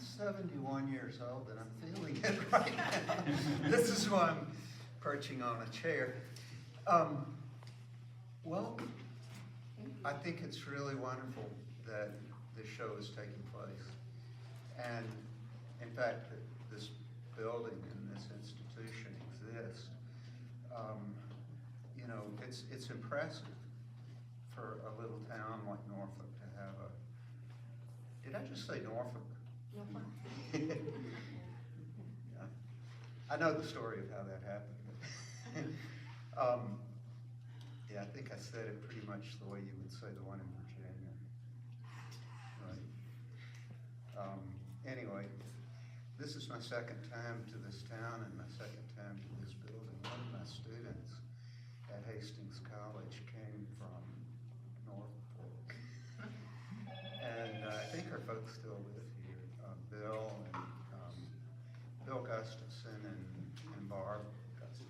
71 years old and I'm feeling it right now. This is why I'm perching on a chair. Well, I think it's really wonderful that this show is taking place. And in fact, that this building and this institution exists. You know, it's impressive for a little town like Norfolk to have a, did I just say Norfolk? Norfolk. Yeah. I know the story of how that happened. Yeah, I think I said it pretty much the way you would say the one in Virginia. Right. Anyway, this is my second time to this town and my second time to this building. One of my students at Hastings College came from Norfolk. And I think her folks still live here. Bill Gustafson and Barb Gustafson.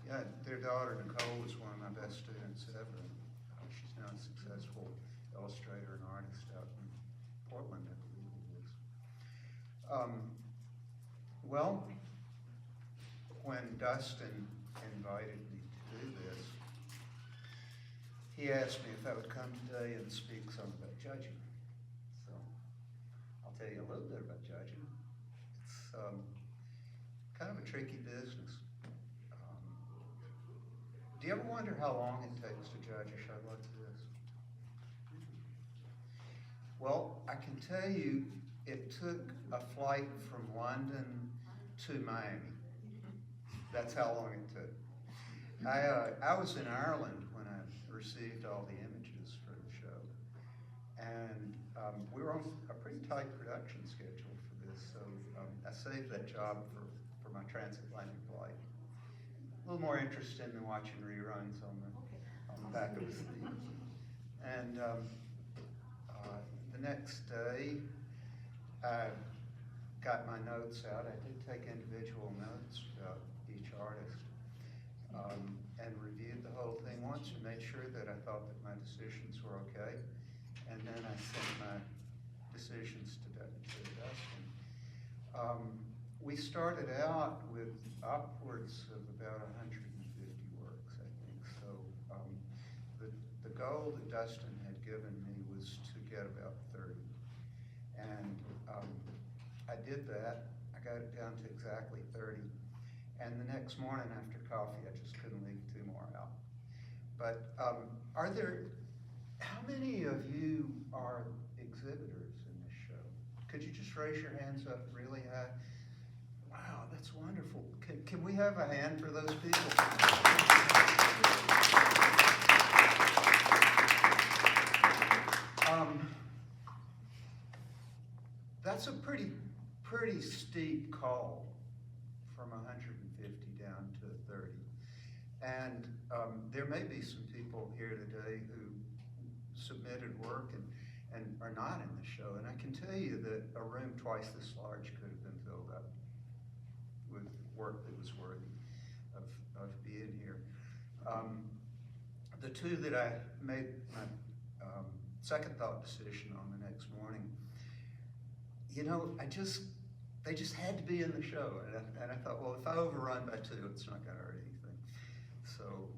Yeah, their daughter Nicole was one of my best students ever. She's now a successful illustrator and artist out in Portland, I believe it is. Well, when Dustin invited me to do this, he asked me if I would come today and speak some about judging. So I'll tell you a little bit about judging. It's kind of a tricky business. Do you ever wonder how long it takes to judge a show like this? Well, I can tell you it took a flight from London to Miami. That's how long it took. I was in Ireland when I received all the images for the show. And we were on a pretty tight production schedule for this, so I saved that job for my transatlantic flight. A little more interesting than watching reruns on the back of the seat. And the next day, I got my notes out. I did take individual notes about each artist and reviewed the whole thing once and made sure that I thought that my decisions were okay. And then I sent my decisions to Dustin. We started out with upwards of about 150 works, I think. So the goal that Dustin had given me was to get about 30. And I did that. I got it down to exactly 30. And the next morning after coffee, I just couldn't leave 2 more out. But how many of you are exhibitors in this show? Could you just raise your hands up really high? Wow, that's wonderful. Can we have a hand for those people? That's a pretty steep call from 150 down to 30. And there may be some people here today who submitted work and are not in the show. And I can tell you that a room twice this large could have been filled up with work that was worthy of being here. The two that I made my second thought decision on the next morning, you know, they just had to be in the show. And I thought, well, if I overrun by 2, it's not gonna hurt anything. So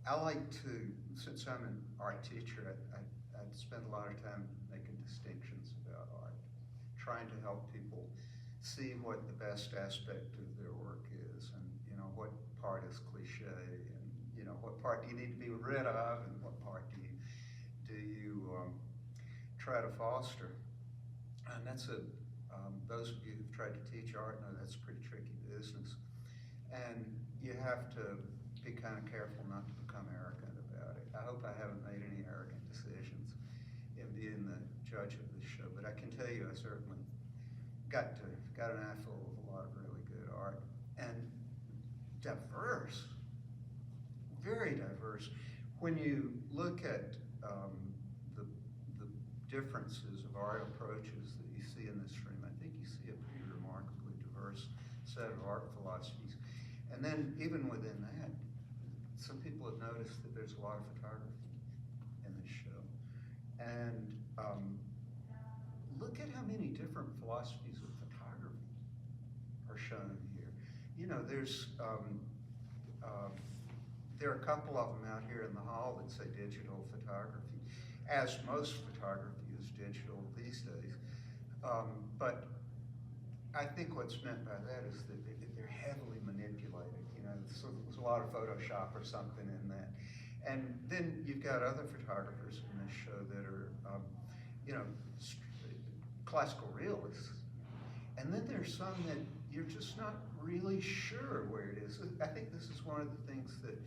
I like to, since I'm an art teacher, I spend a lot of time making distinctions about art, trying to help people see what the best aspect of their work is, and you know what part is cliche, and you know what part do you need to be rid of, and what part do you try to foster. And that's those of you who've tried to teach art know that's a pretty tricky business, and you have to be kind of careful not to become arrogant about it. I hope I haven't made any arrogant decisions in being the judge of this show, but I can tell you I certainly got an eyeful of a lot of really good art, and diverse, very diverse. When you look at the differences of art approaches that you see in this room, I think you see a pretty remarkably diverse set of art philosophies. And then even within that, some people have noticed that there's a lot of photography in this show. And look at how many different philosophies of photography are shown here. You know, there are a couple of them out here in the hall that say digital photography, as most photography is digital these days. But I think what's meant by that is that they're heavily manipulated. You know, so there's a lot of Photoshop or something in that. And then you've got other photographers in this show that are, you know, classical realists. And then there's some that you're just not really sure where it is. I think this is one of the things that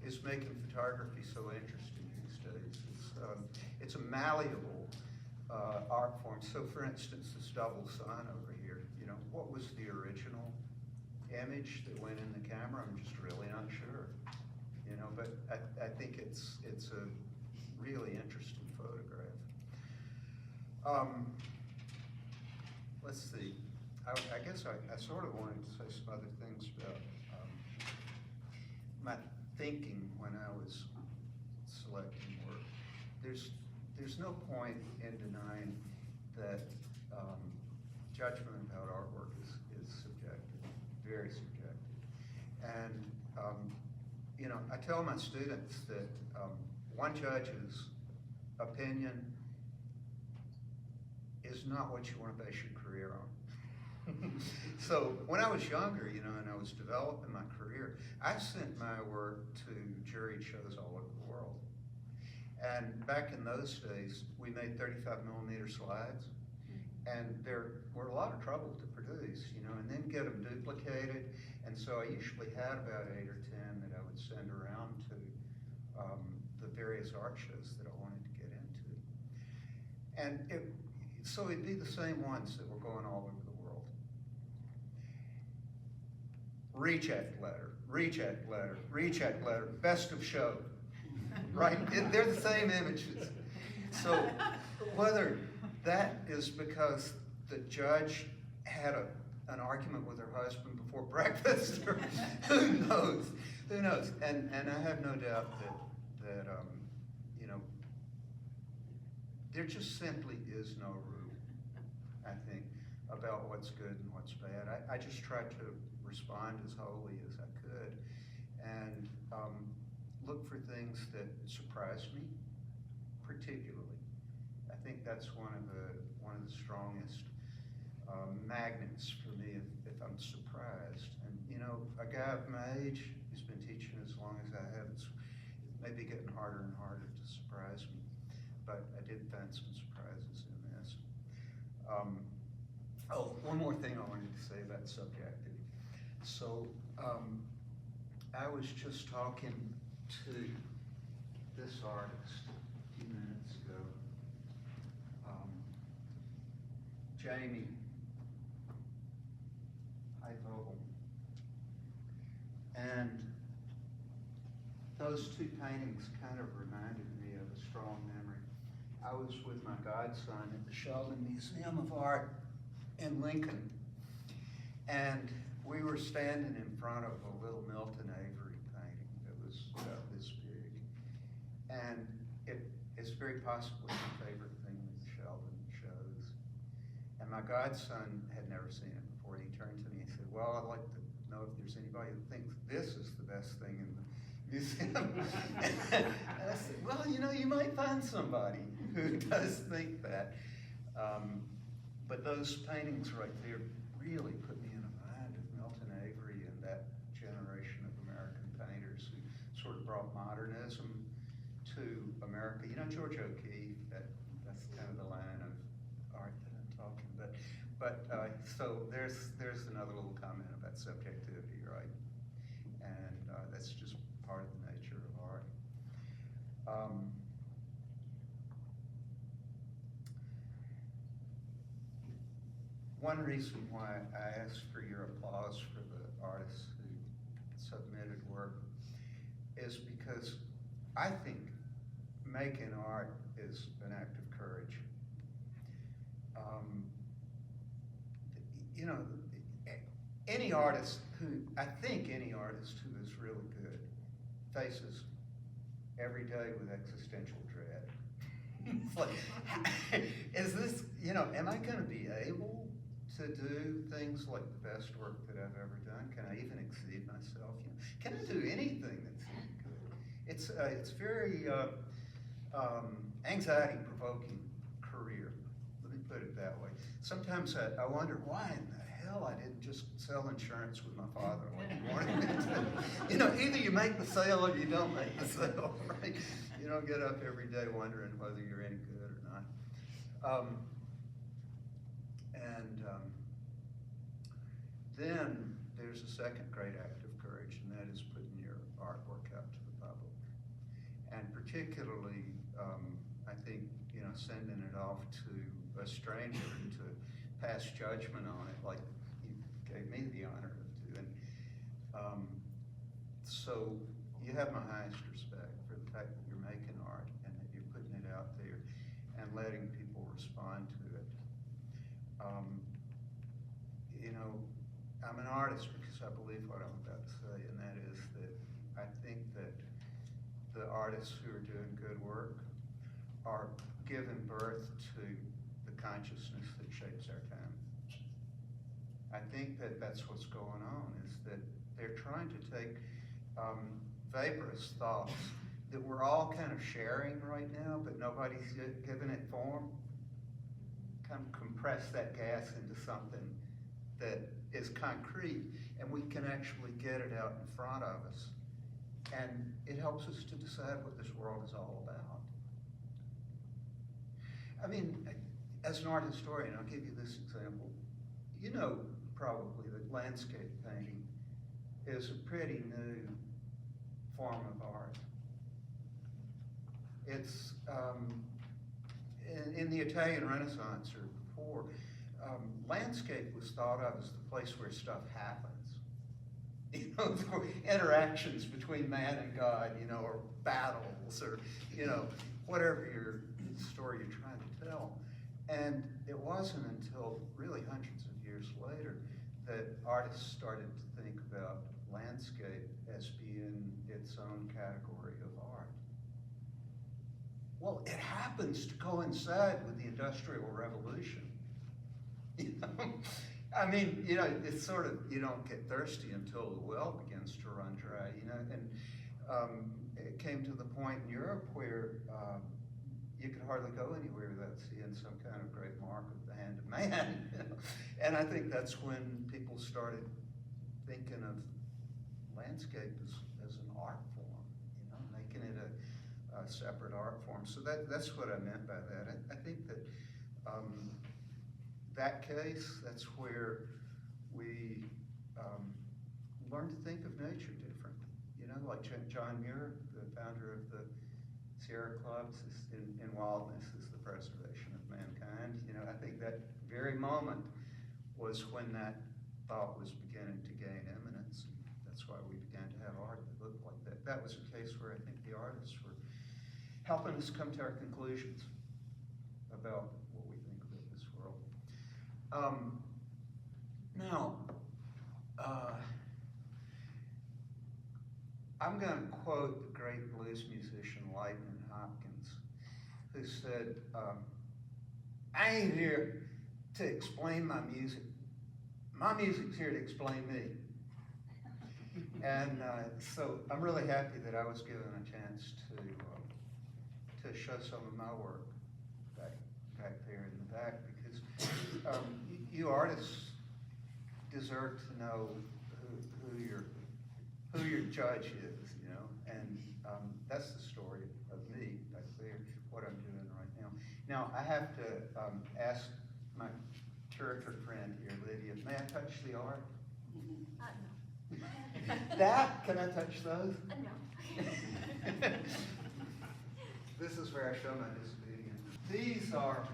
is making photography so interesting these days. It's a malleable art form. So for instance, this double sun over here, you know, what was the original image that went in the camera? I'm just really not sure. You know, but I think it's a really interesting photograph. Let's see. I guess I sort of wanted to say some other things about my thinking when I was selecting work. There's no point in denying that judgment about artwork is subjective, very subjective. And you know, I tell my students that one judge's opinion is not what you want to base your career on. So when I was younger, you know, and I was developing my career, I sent my work to juried shows all over the world. And back in those days, we made 35mm slides, and there were a lot of trouble to produce, you know, and then get them duplicated. And so I usually had about 8 or 10 that I would send around to the various art shows that I wanted to get into. And so it'd be the same ones that were going all over the world. Reject letter, reject letter, reject letter, best of show, right? They're the same images. So whether that is because the judge had an argument with her husband before breakfast, or who knows? Who knows? And I have no doubt that you know, there just simply is no rule, I think, about what's good and what's bad. I just tried to respond as wholly as I could, and look for things that surprised me, particularly. I think that's one of the strongest magnets for me if I'm surprised. And you know, a guy of my age who's been teaching as long as I have, it may be getting harder and harder to surprise me. But I did find some surprises in this. Oh, one more thing I wanted to say about subjective. So I was just talking to this artist a few minutes ago, Jamie Vogel, and those two paintings kind of reminded me of a strong memory. I was with my godson at the Joslyn Museum of Art in Lincoln, and we were standing in front of a little Milton Avery painting that was about this big, and it's very possibly my favorite thing that Sheldon shows. And my godson had never seen it before, and he turned to me and said, well, I'd like to know if there's anybody who thinks this is the best thing in the museum. And I said, well, you know, you might find somebody who does think that. But those paintings right there really put me in the mind of Milton Avery and that generation of American painters who sort of brought modernism to America. You know, George O'Keeffe, that's kind of the line of art that I'm talking. But so there's another little comment about subjectivity, right? And that's just part of the nature of art. One reason why I asked for your applause for the artists who submitted work is because I think making art is an act of courage. You know, any artist I think any artist who is really good faces every day with existential dread. It's like, is this, you know, am I gonna be able to do things like the best work that I've ever done? Can I even exceed myself? You know, can I do anything that's good? It's very anxiety-provoking career. Let me put it that way. Sometimes I wonder why in the hell I didn't just sell insurance with my father like he wanted me to. You know, either you make the sale or you don't make the sale, right? You don't get up every day wondering whether you're any good or not. Then there's a second great act of courage, and that is putting your artwork out to the public. And particularly, I think, you know, sending it off to a stranger to pass judgment on it, like you gave me the honor of doing. So you have my highest respect for the fact that you're making art and that you're putting it out there and letting people respond to it. You know, I'm an artist because I believe what I'm about to say, and that is that I think that the artists who are doing good work are giving birth to the consciousness that shapes our time. I think that that's what's going on, is that they're trying to take vaporous thoughts that we're all kind of sharing right now, but nobody's giving it form, kind of compress that gas into something that is concrete, and we can actually get it out in front of us. And it helps us to decide what this world is all about. I mean, as an art historian, I'll give you this example. You know probably that landscape painting is a pretty new form of art. It's, in the Italian Renaissance or before, landscape was thought of as the place where stuff happens. You know, interactions between man and God, you know, or battles, or, you know, whatever your story you're trying to tell. And it wasn't until really hundreds of years later that artists started to think about landscape as being its own category of art. Well, it happens to coincide with the Industrial Revolution. You know? I mean, you know, it's sort of, you don't get thirsty until the well begins to run dry, you know, and it came to the point in Europe where you could hardly go anywhere without seeing some kind of great mark of the hand of man, you know? And I think that's when people started thinking of landscape as an art form, you know, making it a separate art form. So that's what I meant by that. I think that that case, that's where we learn to think of nature differently. You know, like John Muir, the founder of the Sierra Clubs, in wildness is the preservation of mankind. You know, I think that very moment was when that thought was beginning to gain eminence. That's why we began to have art that looked like that. That was a case where I think the artists were helping us come to our conclusions about what we think about this world. Now, I'm going to quote the great blues musician Lightnin' Hopkins, who said, I ain't here to explain my music. My music's here to explain me. And so I'm really happy that I was given a chance to show some of my work back there in the back, because you artists deserve to know who your judge is, you know, and that's the story of me back there, what I'm doing right now. Now, I have to ask my terrific friend here, Lydia, may I touch the art? No. That, can I touch those? No. This is where I show my disobedience. These are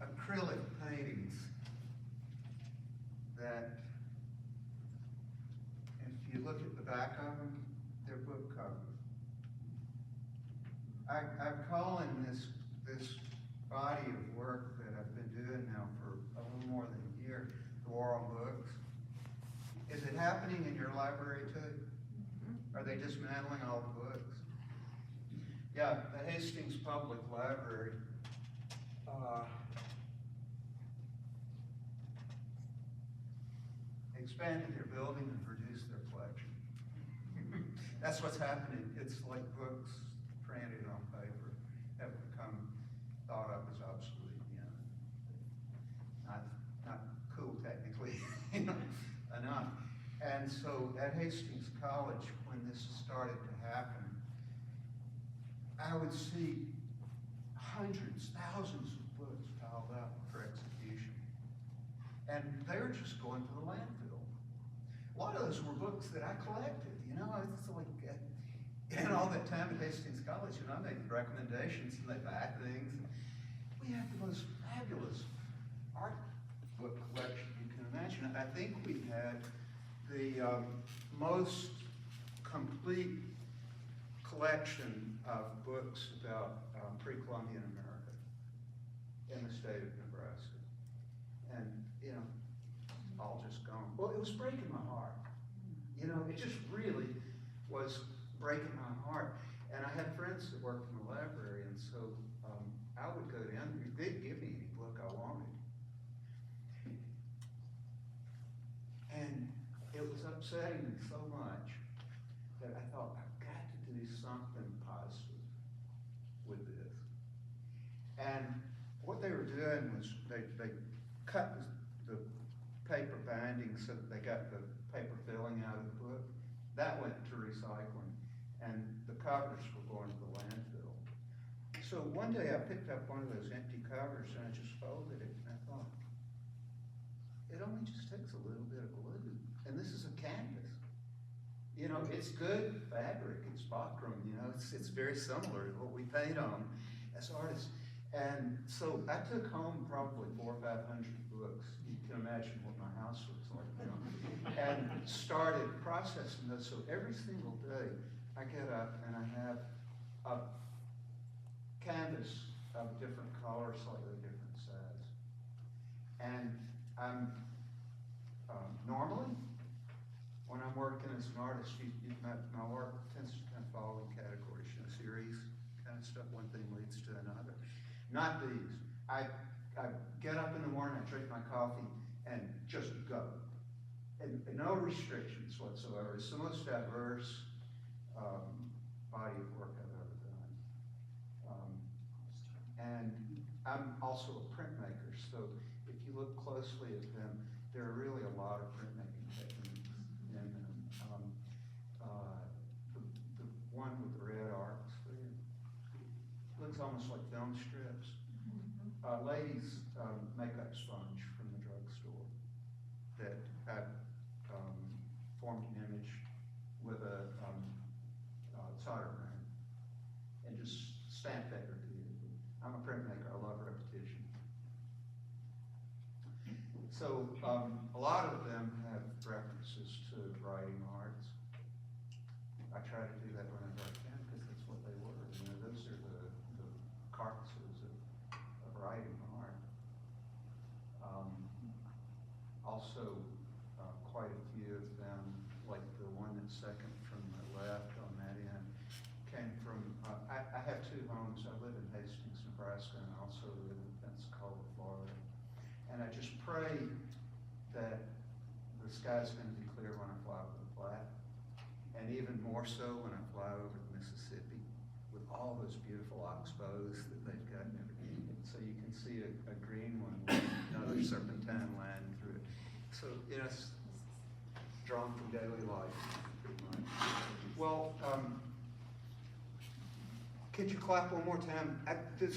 acrylic paintings that, if you look at the back of them, they're book covers. I'm calling this body of work that I've been doing now for a little more than a year, the War on Books. Is it happening in your library too? Are they dismantling all the books? Yeah, Yeah, the Hastings Public Library expanded their building and reduced their collection. That's what's happening. It's like books printed on paper have become thought of as obsolete, you know. Not cool technically enough. And so at Hastings College, when this started to happen, I would see hundreds, thousands of books piled up for execution. And they were just going to the landfill. A lot of those were books that I collected, you know. It's like, in all that time at Hastings College, you know, I made recommendations and they buy things. We had the most fabulous art book collection you can imagine. I think we had the most complete collection of books about pre-Columbian America in the state of Nebraska. And, you know, all just gone. Well, it was breaking my heart. You know, it just really was breaking my heart. And I had friends that worked in the library, and so I would go down, they'd give me any book I wanted. And it was upsetting me so much that I thought, I've got to do something positive with this. And what they were doing was they cut the paper binding so that they got the paper filling out of the book. That went to recycling, and the covers were going to the landfill. So one day I picked up one of those empty covers and I just folded it, and I thought, it only just takes a little bit of glue, and this is a canvas. You know, it's good fabric, it's buckram, you know, it's very similar to what we paint on as artists. And so I took home probably 400 or 500 books. You can imagine what my house looks like now. And started processing those. So every single day I get up and I have a canvas of different colors, slightly different size. And I'm normally, when I'm working as an artist, my work tends to kind of fall in categories, you know, series kind of stuff. One thing leads to another. Not these. I get up in the morning, I drink my coffee, and just go. And no restrictions whatsoever. It's the most diverse body of work I've ever done. And I'm also a printmaker, so if you look closely at them, there are really a lot of printmaking techniques in them. The one with the red arcs there looks almost like film strips. Ladies' makeup sponge from the drugstore that I've formed an image with a solder gun and just stamped that repeatedly. I'm a printmaker, I love repetition. So a lot of them have references to writing arts. I try to do that whenever I can because that's what they were. You know, those are the carcasses of writing art. Also, quite a few of them, like the one that's second from the left on that end, came from, I have two homes. I live in Hastings, Nebraska, and I also live in Pensacola, Florida. And I just pray that the sky's going to be clear when I fly over the Platte, and even more so when I fly over the Mississippi with all those beautiful oxbows that they've got and everything. So you can see a green one with another serpentine line through it. So, you know, it's drawn from daily life, pretty much. Well, could you clap one more time? The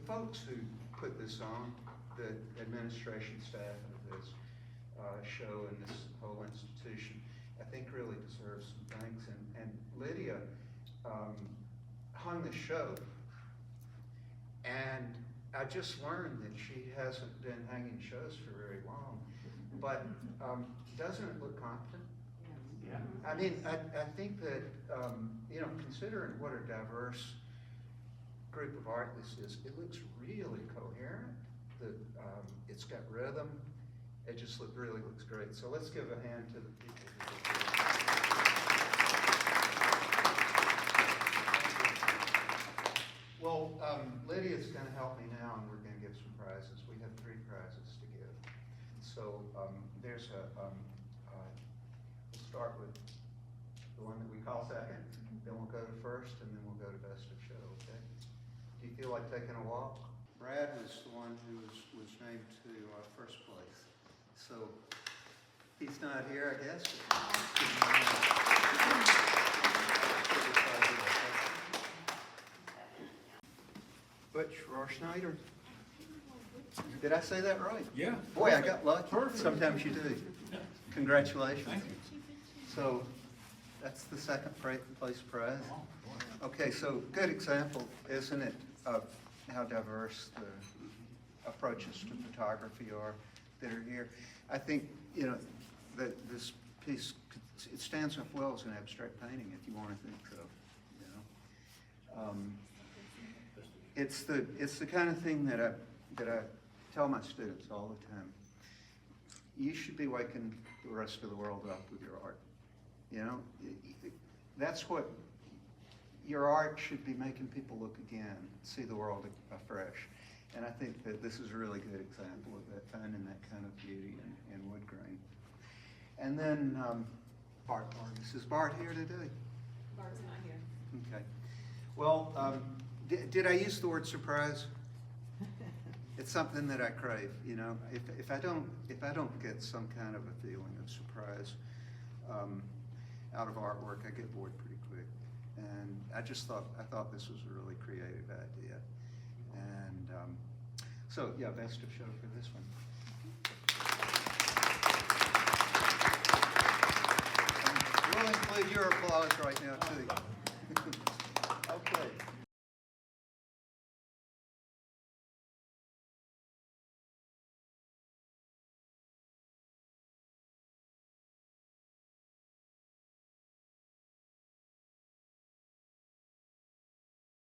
folks who put this on, the administration staff of this show and this whole institution, I think really deserves some thanks. And Lydia hung the show, and I just learned that she hasn't been hanging shows for very long, but doesn't it look competent? Yeah. I mean, I think that, you know, considering what a diverse group of art this is, it looks really coherent. It's got rhythm. It just really looks great. So let's give a hand to the people who did this. is going to help me now, and we're going to give some prizes. We have 3 prizes to give. So there's we'll start with the one that we call second, then we'll go to first, and then we'll go to best of show, okay? Do you feel like taking a walk? Brad was the one who was named to first place. So he's not here, I guess. Butch Rohrschneider. Did I say that right? Yeah. Boy, I got lucky. Perfect. Sometimes you do. Congratulations. Thank you. So that's the second place prize. Okay, so good example, isn't it, of how diverse the approaches to photography are that are here. I think, you know, that this piece, it stands up well as an abstract painting if you want to think so, you know. It's the kind of thing that I tell my students all the time. You should be waking the rest of the world up with your art. You know, that's what your art should be, making people look again, see the world afresh. And I think that this is a really good example of that, finding that kind of beauty in wood grain. And then Bart Vargas. Is Bart here today? Bart's not here. Okay. Well, did I use the word surprise? It's something that I crave, you know. If I don't get some kind of a feeling of surprise out of artwork, I get bored pretty quick. And I thought this was a really creative idea. And so yeah, best of show for this one. And we'll include your applause right now too.